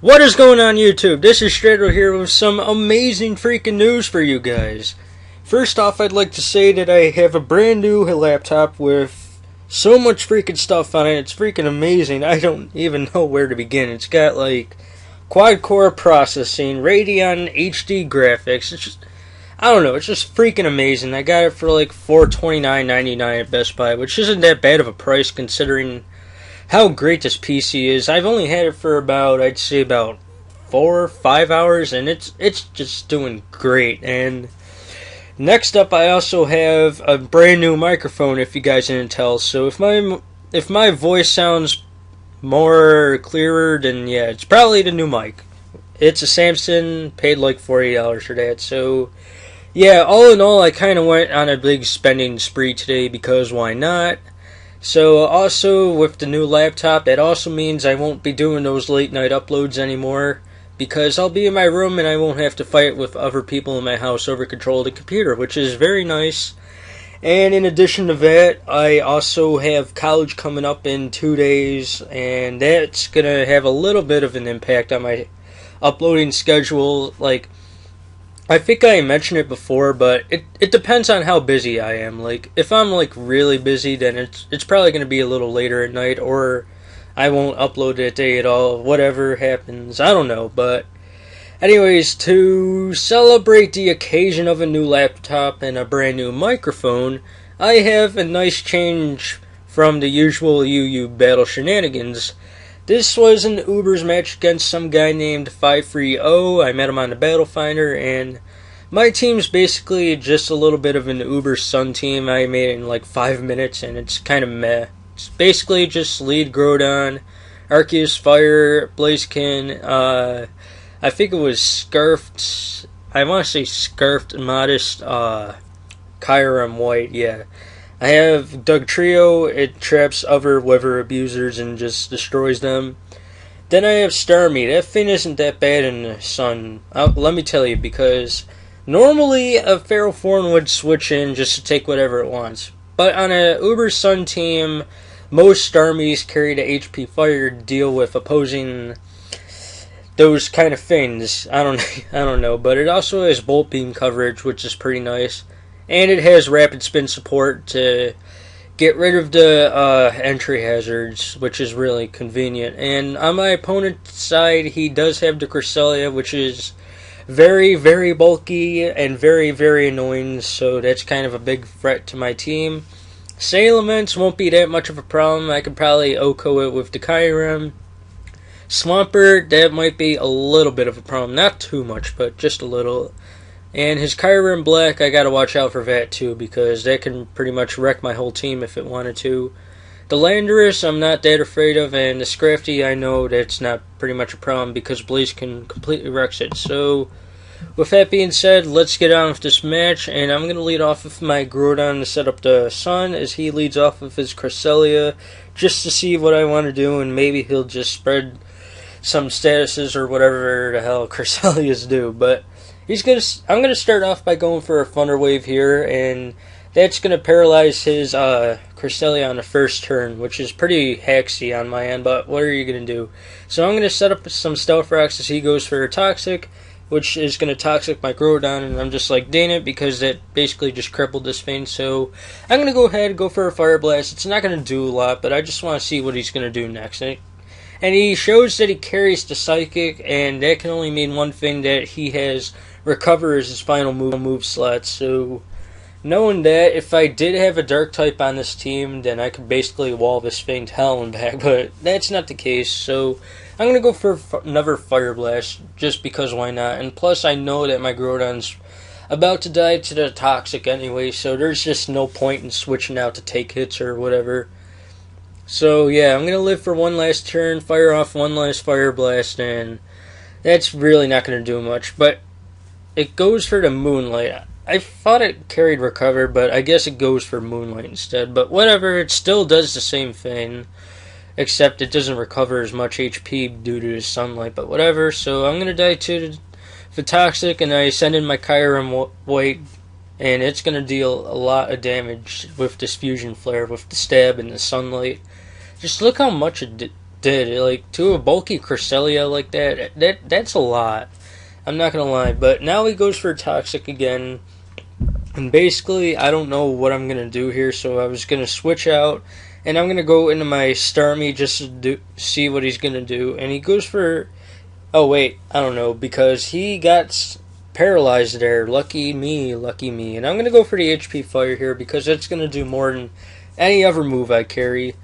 What is going on YouTube? This is Fiv3ohh here with some amazing freaking news for you guys. First off, I'd like to say that I have a brand new laptop with so much freaking stuff on it. It's freaking amazing. I don't even know where to begin. It's got like quad-core processing, Radeon HD graphics. It's just, I don't know, it's just freaking amazing. I got it for like $429.99 at Best Buy, which isn't that bad of a price considering how great this PC is. I've only had it for about, I'd say about 4 or 5 hours, and it's just doing great. And next up, I also have a brand new microphone, if you guys didn't tell. So if my voice sounds more clearer, then yeah, it's probably the new mic. It's a Samsung, paid like $40 for that. So yeah, all in all, I kind of went on a big spending spree today because why not? So also with the new laptop, that also means I won't be doing those late night uploads anymore because I'll be in my room and I won't have to fight with other people in my house over control of the computer, which is very nice. And in addition to that, I also have college coming up in 2 days, and that's going to have a little bit of an impact on my uploading schedule. Like, I think I mentioned it before, but it depends on how busy I am. Like, if I'm like really busy, then it's probably going to be a little later at night, or I won't upload that day at all. Whatever happens, I don't know. But anyways, to celebrate the occasion of a new laptop and a brand new microphone, I have a nice change from the usual UU battle shenanigans. This was an Ubers match against some guy named Fiv3ohh. I met him on the Battle Finder, and my team's basically just a little bit of an Uber Sun team. I made it in like 5 minutes, and it's kind of meh. It's basically just Lead Groudon, Arceus Fire, Blaziken, I think it was Scarfed, I want to say Scarfed Modest, Kyurem White, yeah. I have Doug Trio. It traps other weather abusers and just destroys them. Then I have Starmie. That thing isn't that bad in the sun. Let me tell you, because normally a Feral Form would switch in just to take whatever it wants. But on a Uber Sun team, most Starmies carry the HP Fire to deal with opposing those kind of things. I don't know. But it also has Bolt Beam coverage, which is pretty nice. And it has rapid spin support to get rid of the entry hazards, which is really convenient. And on my opponent's side, he does have the Cresselia, which is very, very bulky and very, very annoying. So that's kind of a big threat to my team. Salamence won't be that much of a problem. I could probably OHKO it with the Kyurem. Swampert, that might be a little bit of a problem. Not too much, but just a little. And his Kyurem Black, I gotta watch out for that too, because that can pretty much wreck my whole team if it wanted to. The Landorus, I'm not that afraid of, and the Scrafty, I know that's not pretty much a problem because Blaziken completely wrecks it. So, with that being said, let's get on with this match, and I'm gonna lead off with my Groudon to set up the Sun, as he leads off with his Cresselia, just to see what I want to do, and maybe he'll just spread some statuses or whatever the hell Cresselias do, but I'm gonna start off by going for a Thunder Wave here, and that's gonna paralyze his Cresselia on the first turn, which is pretty hacksy on my end. But what are you gonna do? So I'm gonna set up some Stealth Rocks as he goes for a Toxic, which is gonna Toxic my Groudon, and I'm just like, dang it, because that basically just crippled this thing. So I'm gonna go ahead and go for a Fire Blast. It's not gonna do a lot, but I just want to see what he's gonna do next. And he shows that he carries the Psychic, and that can only mean one thing, that he has Recover as his final move slot. So knowing that, if I did have a Dark type on this team, then I could basically wall this thing to hell and back, but that's not the case. So I'm going to go for another Fire Blast, just because why not. And plus I know that my Groudon's about to die to the Toxic anyway, so there's just no point in switching out to take hits or whatever. So yeah, I'm going to live for one last turn, fire off one last Fire Blast, and that's really not going to do much. But it goes for the Moonlight. I thought it carried Recover, but I guess it goes for Moonlight instead. But whatever, it still does the same thing, except it doesn't recover as much HP due to the sunlight, but whatever. So I'm going to die to the Toxic, and I send in my Kyurem White, and it's going to deal a lot of damage with this Fusion Flare, with the Stab and the Sunlight. Just look how much it did. Like, to a bulky Cresselia like that's a lot. I'm not gonna lie. But now he goes for Toxic again. And basically, I don't know what I'm gonna do here, so I was gonna switch out. And I'm gonna go into my Starmie just to see what he's gonna do. And he goes for... Oh, wait. I don't know. Because he got paralyzed there. Lucky me, lucky me. And I'm going to go for the HP Fire here because it's going to do more than any other move I carry.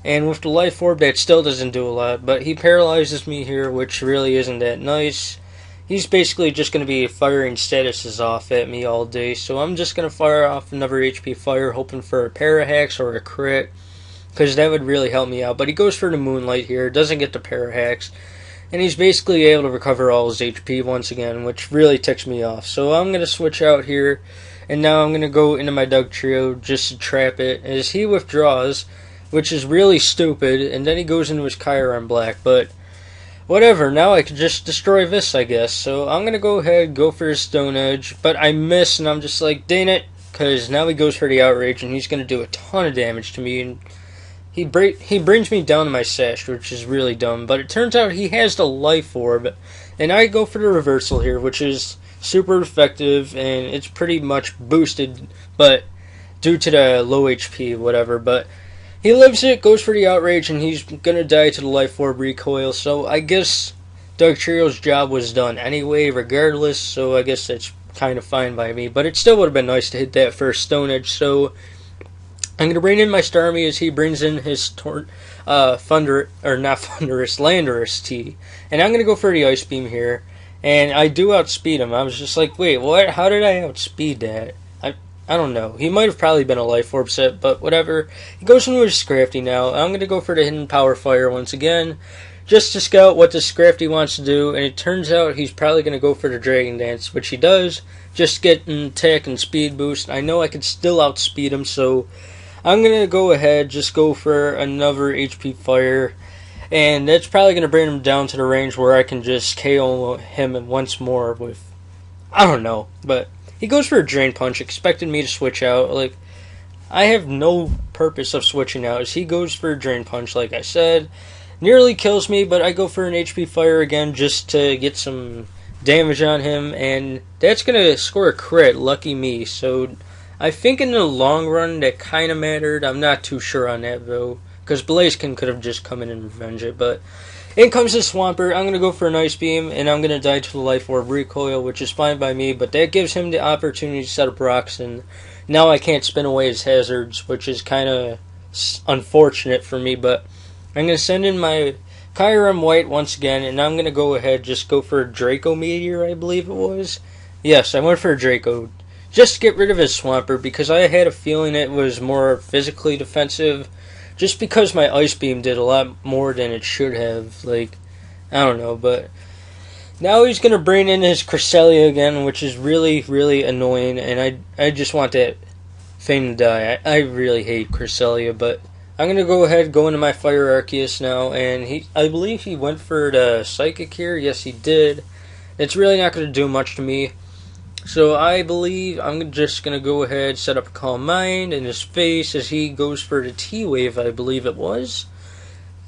And with the Life Orb, that still doesn't do a lot. But he paralyzes me here, which really isn't that nice. He's basically just going to be firing statuses off at me all day. So I'm just going to fire off another HP Fire, hoping for a Parahax or a crit. Because that would really help me out. But he goes for the Moonlight here. Doesn't get the Parahax. And he's basically able to recover all his HP once again, which really ticks me off. So I'm going to switch out here, and now I'm going to go into my Dugtrio just to trap it, as he withdraws, which is really stupid, and then he goes into his Chiron Black, but whatever, now I can just destroy this, I guess. So I'm going to go ahead, go for his Stone Edge, but I miss, and I'm just like, dang it, because now he goes for the Outrage, and he's going to do a ton of damage to me, and he brings me down to my Sash, which is really dumb. But it turns out he has the Life Orb. And I go for the Reversal here, which is super effective. And it's pretty much boosted, but due to the low HP, whatever. But he lives it, goes for the Outrage, and he's going to die to the Life Orb recoil. So I guess Dugtrio's job was done anyway, regardless. So I guess that's kind of fine by me. But it still would have been nice to hit that first Stone Edge. So I'm going to bring in my Starmie as he brings in his Landorus T. And I'm going to go for the Ice Beam here. And I do outspeed him. I was just like, wait, what? How did I outspeed that? I don't know. He might have probably been a Life Orb set, but whatever. He goes into his Scrafty now. I'm going to go for the Hidden Power Fire once again, just to scout what the Scrafty wants to do. And it turns out he's probably going to go for the Dragon Dance, which he does. Just get an attack and speed boost. I know I can still outspeed him, so I'm going to go ahead, just go for another HP Fire, and that's probably going to bring him down to the range where I can just KO him once more with, I don't know, but he goes for a Drain Punch, expecting me to switch out. Like, I have no purpose of switching out, as he goes for a Drain Punch, like I said, nearly kills me, but I go for an HP Fire again just to get some damage on him, and that's going to score a crit, lucky me. So I think in the long run that kind of mattered. I'm not too sure on that though, because Blaziken could have just come in and revenge it. But in comes the Swampert. I'm going to go for an Ice Beam, and I'm going to die to the Life Orb recoil, which is fine by me, but that gives him the opportunity to set up rocks, and now I can't spin away his hazards, which is kind of unfortunate for me. But I'm going to send in my Kyurem White once again, and I'm going to go ahead, just go for a Draco Meteor, I believe it was. Yes, I went for a Draco, just to get rid of his Swampert, because I had a feeling it was more physically defensive, just because my Ice Beam did a lot more than it should have. Like, I don't know, but now he's going to bring in his Cresselia again, which is really, really annoying, and I just want that thing to die. I really hate Cresselia, but I'm going to go ahead, go into my Fire Arceus now, and I believe he went for the Psychic here. Yes, he did. It's really not going to do much to me. So I believe I'm just going to go ahead, set up a Calm Mind in his face as he goes for the T-Wave, I believe it was.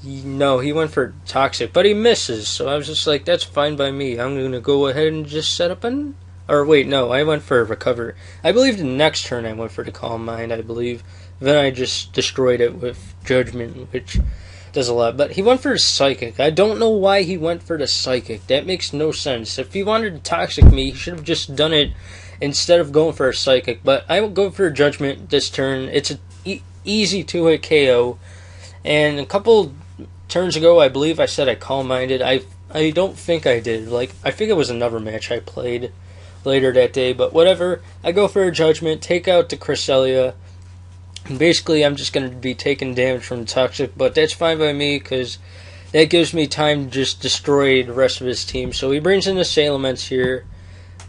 No, he went for Toxic, but he misses. So I was just like, that's fine by me. I'm going to go ahead and just set up an... Or wait, no, I went for a Recover. I believe the next turn I went for the Calm Mind, I believe. Then I just destroyed it with Judgment, which does a lot. But he went for a Psychic. I don't know why he went for the Psychic. That makes no sense. If he wanted to Toxic me, he should have just done it instead of going for a Psychic. But I will go for a Judgment this turn. It's an easy 2-hit KO. And a couple turns ago, I believe I said I Calm-Minded. I don't think I did. Like, I think it was another match I played later that day. But whatever. I go for a Judgment, take out the Cresselia. And basically, I'm just going to be taking damage from the Toxic, but that's fine by me, because that gives me time to just destroy the rest of his team. So he brings in the Salamence here.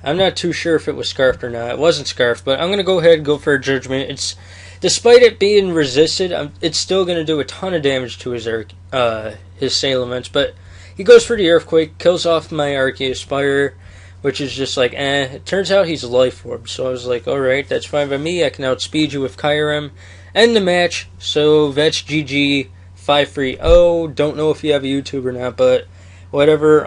I'm not too sure if it was Scarfed or not. It wasn't Scarfed, but I'm going to go ahead and go for a Judgment. Despite it being resisted, it's still going to do a ton of damage to his Salamence, but he goes for the Earthquake, kills off my Arceus Fire, which is just like, It turns out he's a Life Orb, so I was like, alright, that's fine by me. I can outspeed you with Kyurem. End the match, so that's GG. Fiv3ohh. Don't know if you have a YouTube or not, but whatever.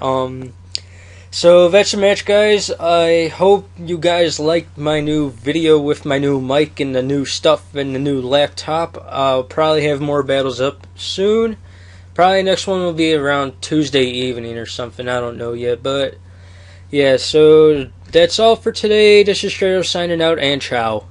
So that's the match, guys. I hope you guys liked my new video with my new mic and the new stuff and the new laptop. I'll probably have more battles up soon. Probably next one will be around Tuesday evening or something. I don't know yet, but yeah. So that's all for today. This is BW2 signing out, and ciao.